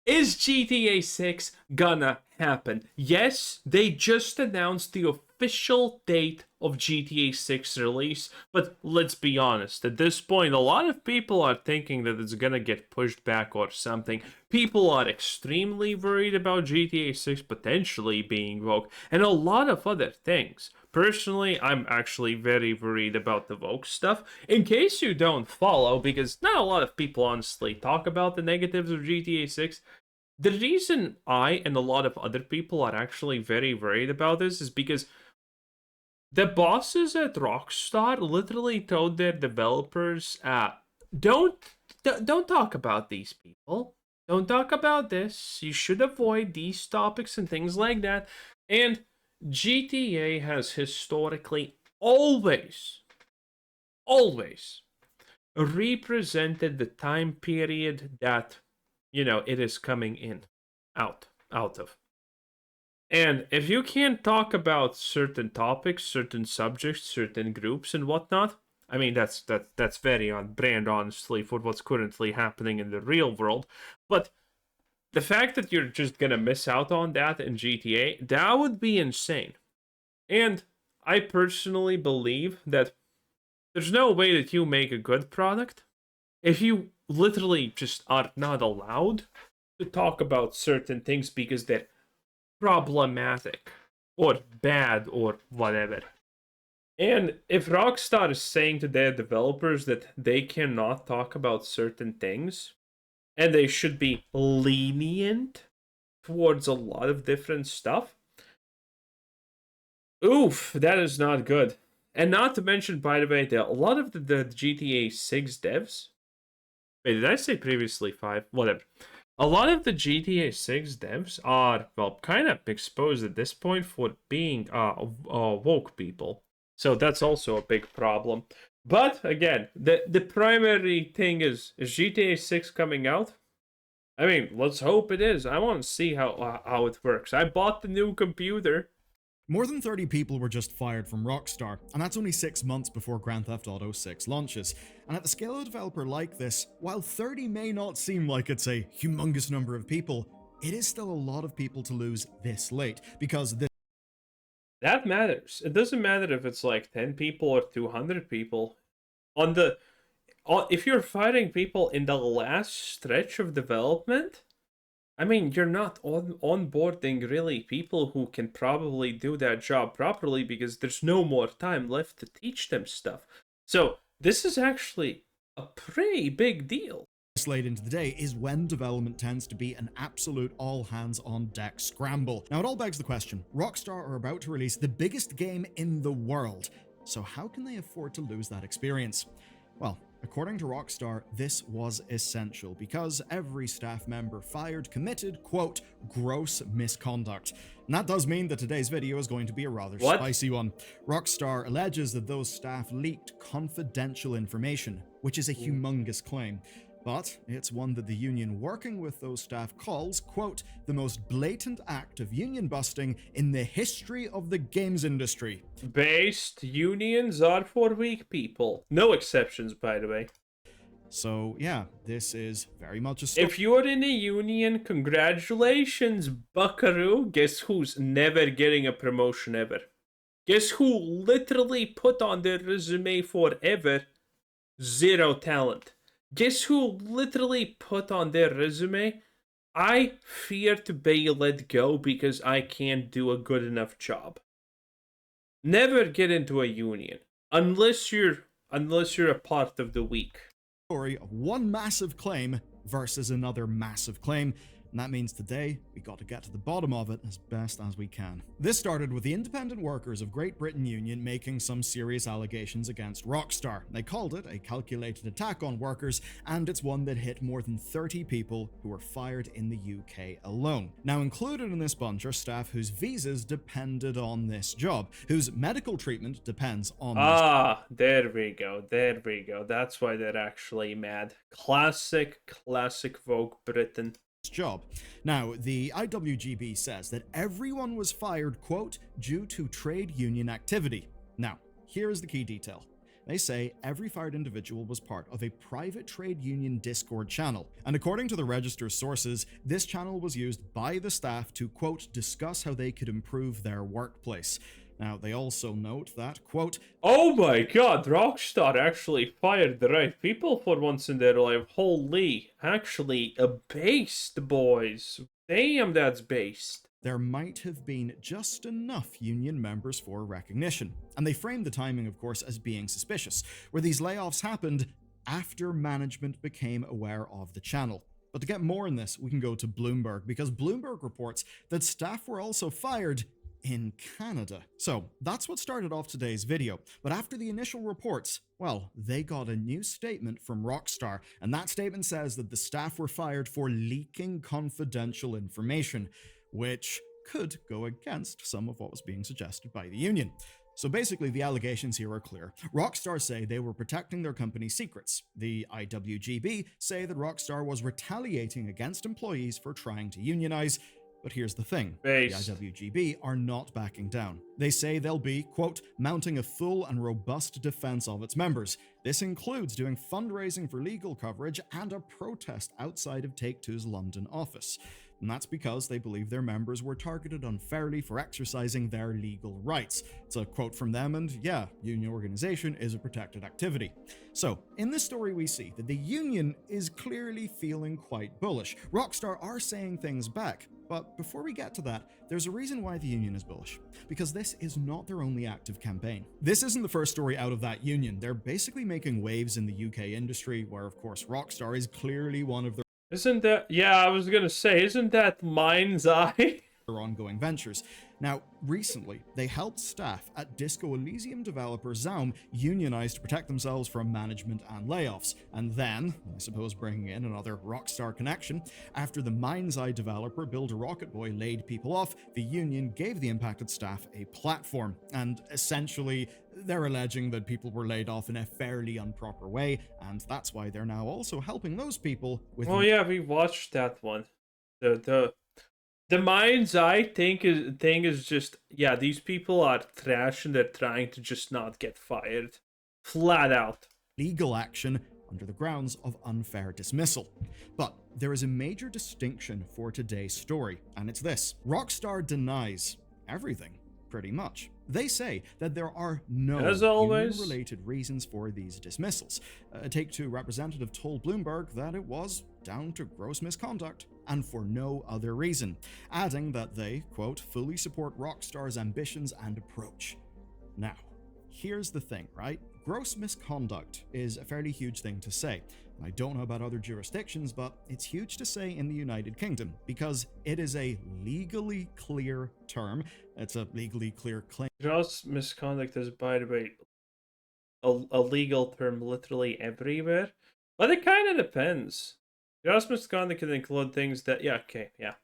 Is GTA 6 gonna happen? Yes, they just announced the official date of GTA 6 release, but let's be honest, at this point, a lot of people are thinking that it's gonna get pushed back or something. People are extremely worried about GTA 6 potentially being woke, and a lot of other things. Personally, I'm actually very worried about the woke stuff. In case you don't follow, because not a lot of people honestly talk about the negatives of GTA 6, the reason I and a lot of other people are actually very worried about this is because the bosses at Rockstar literally told their developers, don't don't talk about these people. Don't talk about this. You should avoid these topics and things like that. And GTA has historically always represented the time period that, it is coming out of. And if you can't talk about certain topics, certain subjects, certain groups, and whatnot, I mean that's very on brand, honestly, for what's currently happening in the real world. But the fact that you're just gonna miss out on that in GTA, that would be insane. And I personally believe that there's no way that you make a good product if you literally just are not allowed to talk about certain things because they're problematic or bad or whatever. And if Rockstar is saying to their developers that they cannot talk about certain things and they should be lenient towards a lot of different stuff, oof, that is not good. And not to mention, by the way, that a lot of the GTA 6 devs. Wait, did I say previously 5? Whatever. A lot of the GTA 6 devs are, well, kind of exposed at this point for being woke people. So that's also a big problem. But again, the primary thing is GTA 6 coming out? I mean, let's hope it is. I want to see how it works. I bought the new computer. More than 30 people were just fired from Rockstar, and that's only 6 months before Grand Theft Auto 6 launches. And at the scale of a developer like this, while 30 may not seem like it's a humongous number of people, it is still a lot of people to lose this late, because this That matters. It doesn't matter if it's like 10 people or 200 people. If you're firing people in the last stretch of development, I mean, you're not onboarding really people who can probably do that job properly because there's no more time left to teach them stuff. So this is actually a pretty big deal. late into the day is when development tends to be an absolute all-hands-on-deck scramble. Now, it all begs the question, Rockstar are about to release the biggest game in the world, so how can they afford to lose that experience? Well, according to Rockstar, this was essential because every staff member fired committed, quote, gross misconduct. And that does mean that today's video is going to be a rather spicy one. Rockstar alleges that those staff leaked confidential information, which is a humongous claim. But it's one that the union working with those staff calls, quote, the most blatant act of union busting in the history of the games industry. Based unions are for weak people. No exceptions, by the way. So yeah, this is very much a story. If you're in a union, congratulations, buckaroo. Guess who's never getting a promotion ever? Guess who literally put on their resume forever? Zero talent. Guess who literally put on their resume? I fear to be let go because I can't do a good enough job. Never get into a union unless you're a part of the weak. Story of one massive claim versus another massive claim. And that means today, we got to get to the bottom of it as best as we can. This started with the Independent Workers of Great Britain Union making some serious allegations against Rockstar. They called it a calculated attack on workers, and it's one that hit more than 30 people who were fired in the UK alone. Now, included in this bunch are staff whose visas depended on this job, whose medical treatment depends on this. There we go. That's why they're actually mad. Classic Vogue Britain. Job. Now, the IWGB says that everyone was fired, quote, due to trade union activity. Now, here is the key detail. They say every fired individual was part of a private trade union Discord channel, and according to the register's sources, this channel was used by the staff to, quote, discuss how they could improve their workplace. Now, they also note that, quote, oh my god, Rockstar actually fired the right people for once in their life. Holy, actually, a based, boys. Damn, that's based. there might have been just enough union members for recognition. And they framed the timing, of course, as being suspicious, where these layoffs happened after management became aware of the channel. But to get more on this, we can go to Bloomberg, because Bloomberg reports that staff were also fired in Canada. So that's what started off today's video. But after the initial reports, well, they got a new statement from Rockstar, and that statement says that the staff were fired for leaking confidential information, which could go against some of what was being suggested by the union. So basically, the allegations here are clear. Rockstar say they were protecting their company's secrets. The IWGB say that Rockstar was retaliating against employees for trying to unionize. But here's the thing, Based. the IWGB are not backing down. They say they'll be, quote, mounting a full and robust defense of its members. This includes doing fundraising for legal coverage and a protest outside of Take-Two's London office. And that's because they believe their members were targeted unfairly for exercising their legal rights. It's a quote from them, and yeah, union organization is a protected activity. So, in this story we see that the union is clearly feeling quite bullish. Rockstar are saying things back. But before we get to that, there's a reason why the union is bullish. Because this is not their only active campaign. This isn't the first story out of that union. They're basically making waves in the UK industry, where of course Rockstar is clearly one of their Isn't that, yeah, I was gonna say, isn't that Mind's Eye? ongoing ventures. Now, recently, they helped staff at Disco Elysium developer Zaum unionize to protect themselves from management and layoffs. And then, I suppose bringing in another Rockstar connection, after the Mind's Eye developer Builder Rocket Boy laid people off, the union gave the impacted staff a platform. And essentially, they're alleging that people were laid off in a fairly improper way, and that's why they're now also helping those people with... Oh yeah, we watched that one. The Mind's Eye thing is just, yeah, these people are trash and they're trying to just not get fired. Flat out. Legal action under the grounds of unfair dismissal. But there is a major distinction for today's story, and it's this. Rockstar denies everything, pretty much. They say that there are no union-related reasons for these dismissals. A Take-Two representative told Bloomberg that it was down to gross misconduct and for no other reason, adding that they, quote, fully support Rockstar's ambitions and approach. Now, here's the thing, right? Gross misconduct is a fairly huge thing to say. I don't know about other jurisdictions, but it's huge to say in the United Kingdom because it is a legally clear term. It's a legally clear claim. Gross misconduct is, by the way, a legal term literally everywhere, but it kind of depends. Gross misconduct can include things that, yeah, okay, yeah.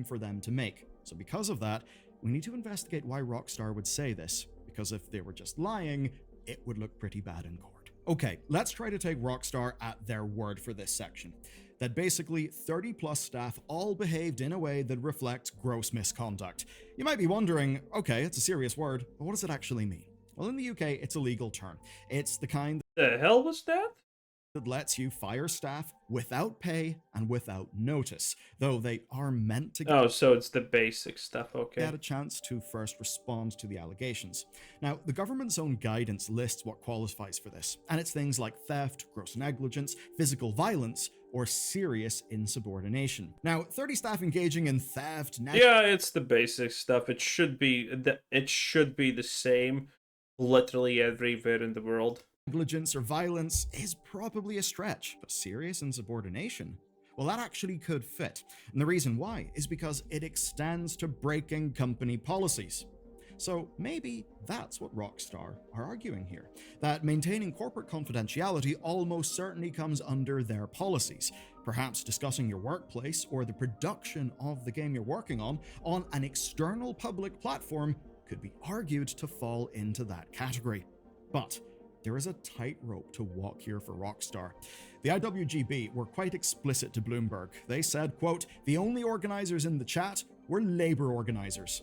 For them to make. So because of that, we need to investigate why Rockstar would say this, because if they were just lying, it would look pretty bad in court. Okay, let's try to take Rockstar at their word for this section. That basically 30 plus staff all behaved in a way that reflects gross misconduct. You might be wondering, okay, it's a serious word, but what does it actually mean? Well, in the UK, it's a legal term. It's the kind The hell was that? that lets you fire staff without pay and without notice, though they are meant to Oh, so it's the basic stuff, okay. get a chance to first respond to the allegations. Now, the government's own guidance lists what qualifies for this, and it's things like theft, gross negligence, physical violence, or serious insubordination. Now, 30 staff engaging in theft... Yeah, it's the basic stuff. It should be the same literally everywhere in the world. Negligence or violence is probably a stretch, but serious insubordination? Well, that actually could fit. And the reason why is because it extends to breaking company policies. So maybe that's what Rockstar are arguing here, that maintaining corporate confidentiality almost certainly comes under their policies. Perhaps discussing your workplace or the production of the game you're working on an external public platform could be argued to fall into that category. But there is a tightrope to walk here for Rockstar. The IWGB were quite explicit to Bloomberg. They said, quote, the only organizers in the chat were labor organizers.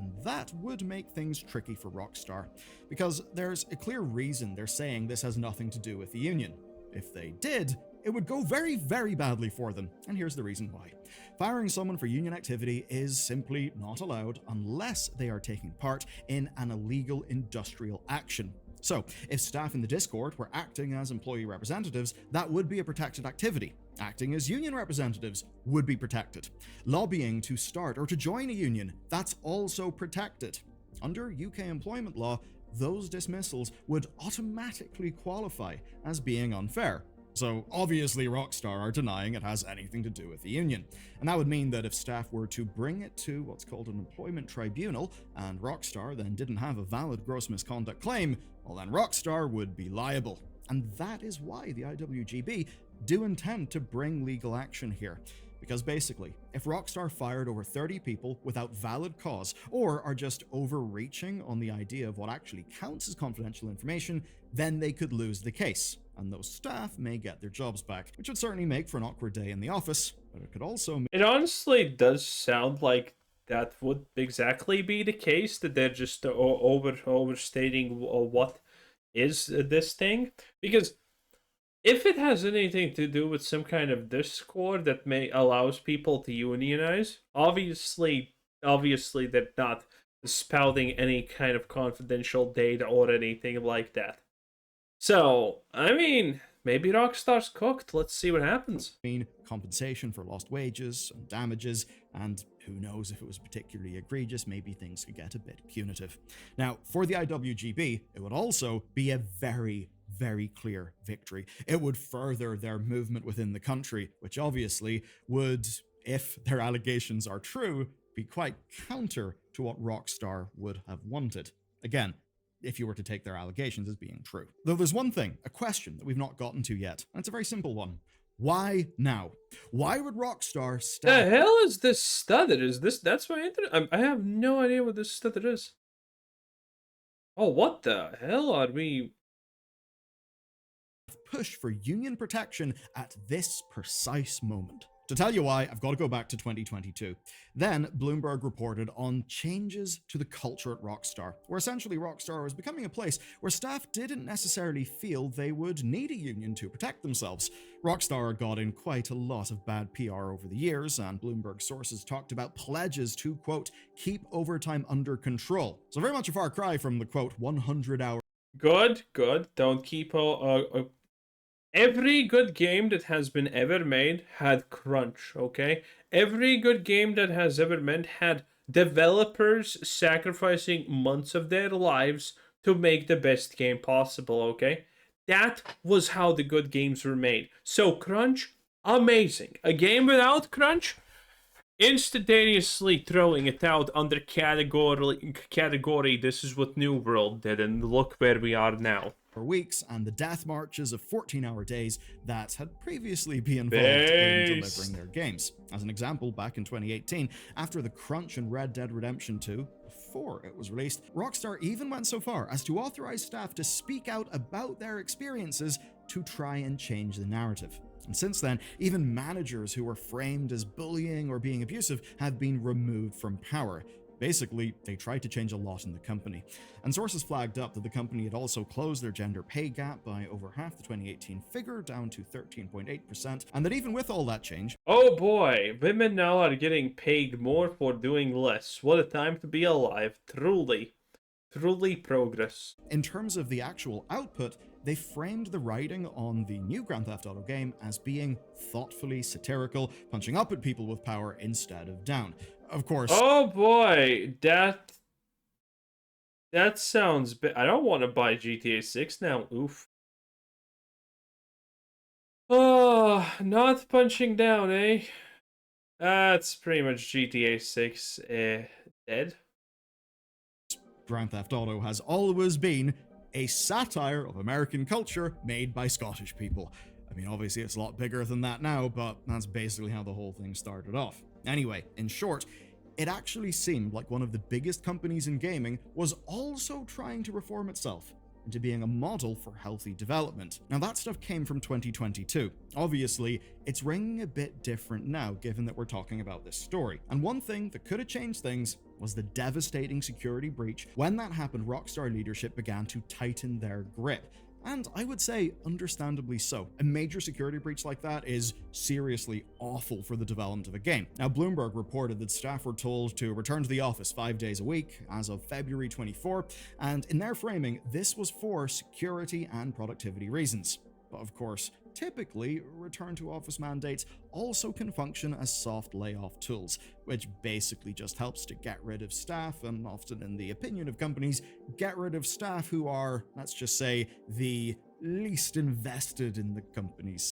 and that would make things tricky for Rockstar, because there's a clear reason they're saying this has nothing to do with the union. If they did, it would go very, very badly for them, and here's the reason why. Firing someone for union activity is simply not allowed unless they are taking part in an illegal industrial action. So, if staff in the Discord were acting as employee representatives, that would be a protected activity. Acting as union representatives would be protected. Lobbying to start or to join a union, that's also protected. Under UK employment law, those dismissals would automatically qualify as being unfair. So obviously Rockstar are denying it has anything to do with the union. And that would mean that if staff were to bring it to what's called an employment tribunal, and Rockstar then didn't have a valid gross misconduct claim, well then Rockstar would be liable. And that is why the IWGB do intend to bring legal action here. Because basically, if Rockstar fired over 30 people without valid cause, or are just overreaching on the idea of what actually counts as confidential information, then they could lose the case, and those staff may get their jobs back, which would certainly make for an awkward day in the office, but it could also... It honestly does sound like that would exactly be the case, that they're just overstating what is this thing, because if it has anything to do with some kind of Discord that may allows people to unionize, obviously they're not spouting any kind of confidential data or anything like that. So, I mean, maybe Rockstar's cooked. Let's see what happens. Compensation for lost wages and damages, and who knows if it was particularly egregious, maybe things could get a bit punitive. Now, for the IWGB, it would also be a very clear victory. It would further their movement within the country, which obviously would, if their allegations are true, be quite counter to what Rockstar would have wanted. Again, if you were to take their allegations as being true. Though there's one thing, a question that we've not gotten to yet, and it's a very simple one. Why now? Why would Rockstar The hell is this stutter? Is this, that's my internet? I have no idea what this stutter is. Oh, what the hell are we... push for union protection at this precise moment? To tell you why, I've got to go back to 2022. Then, Bloomberg reported on changes to the culture at Rockstar, where essentially Rockstar was becoming a place where staff didn't necessarily feel they would need a union to protect themselves. Rockstar got in quite a lot of bad PR over the years, and Bloomberg sources talked about pledges to, quote, keep overtime under control. So very much a far cry from the, quote, 100-hour... Good. Don't keep... Every good game that has been ever made had crunch, okay? Every good game that has ever made had developers sacrificing months of their lives to make the best game possible, okay? That was how the good games were made. So crunch, amazing. A game without crunch, instantaneously throwing it out under category this is what New World did, and look where we are now. For weeks, and the death marches of 14-hour days that had previously been involved in delivering their games. As an example, back in 2018, after the crunch in Red Dead Redemption 2, before it was released, Rockstar even went so far as to authorize staff to speak out about their experiences to try and change the narrative. And since then, even managers who were framed as bullying or being abusive have been removed from power. Basically, they tried to change a lot in the company. And sources flagged up that the company had also closed their gender pay gap by over half the 2018 figure, down to 13.8%, and that even with all that change... Oh boy, women now are getting paid more for doing less. What a time to be alive. Truly progress. In terms of the actual output, they framed the writing on the new Grand Theft Auto game as being thoughtfully satirical, punching up at people with power instead of down. Of course. Oh boy, that sounds I don't want to buy GTA 6 now. Oof. Oh, not punching down, eh? That's pretty much GTA 6 dead. Grand Theft Auto has always been a satire of American culture made by Scottish people. I mean, obviously it's a lot bigger than that now, but that's basically how the whole thing started off. Anyway, in short, it actually seemed like one of the biggest companies in gaming was also trying to reform itself. into being a model for healthy development. Now, that stuff came from 2022. Obviously, it's ringing a bit different now, given that we're talking about this story. And one thing that could have changed things was the devastating security breach. When that happened, Rockstar leadership began to tighten their grip. And I would say, understandably so. A major security breach like that is seriously awful for the development of a game. Now, Bloomberg reported that staff were told to return to the office 5 days a week as of February 24, and in their framing, this was for security and productivity reasons. But of course, typically, return to office mandates also can function as soft layoff tools, which basically just helps to get rid of staff, and often, in the opinion of companies, get rid of staff who are, let's just say, the least invested in the company's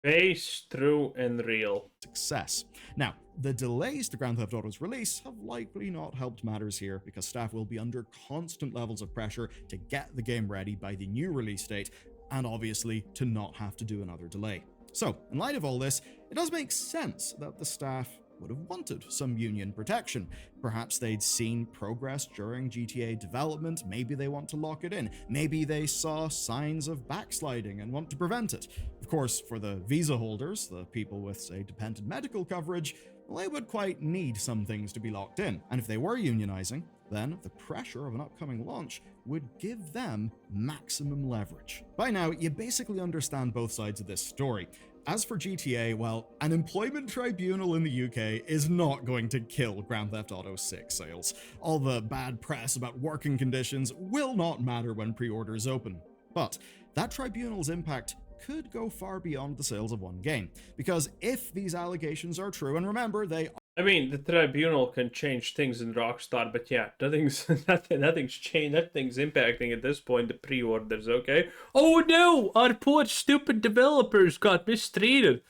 Base, true, and real success. Now, the delays to Grand Theft Auto's release have likely not helped matters here, because staff will be under constant levels of pressure to get the game ready by the new release date, and obviously to not have to do another delay. So, in light of all this, it does make sense that the staff would have wanted some union protection. Perhaps they'd seen progress during GTA development, maybe they want to lock it in, maybe they saw signs of backsliding and want to prevent it. Of course, for the visa holders, the people with, say, dependent medical coverage, well, they would quite need some things to be locked in. And if they were unionizing, then the pressure of an upcoming launch would give them maximum leverage. By now, you basically understand both sides of this story. As for GTA, well, an employment tribunal in the UK is not going to kill Grand Theft Auto 6 sales. All the bad press about working conditions will not matter when pre-orders open. But that tribunal's impact could go far beyond the sales of one game. Because if these allegations are true, and remember, they I mean, the tribunal can change things in Rockstar, but yeah, nothing's changed. Nothing's impacting at this point the pre-orders. Okay. Oh no, our poor stupid developers got mistreated.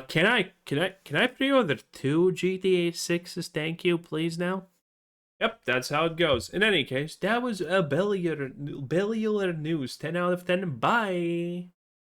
Can I pre-order 2 GTA 6s? Thank you, please now. Yep, that's how it goes. In any case, that was a bellular news. 10 out of 10. Bye.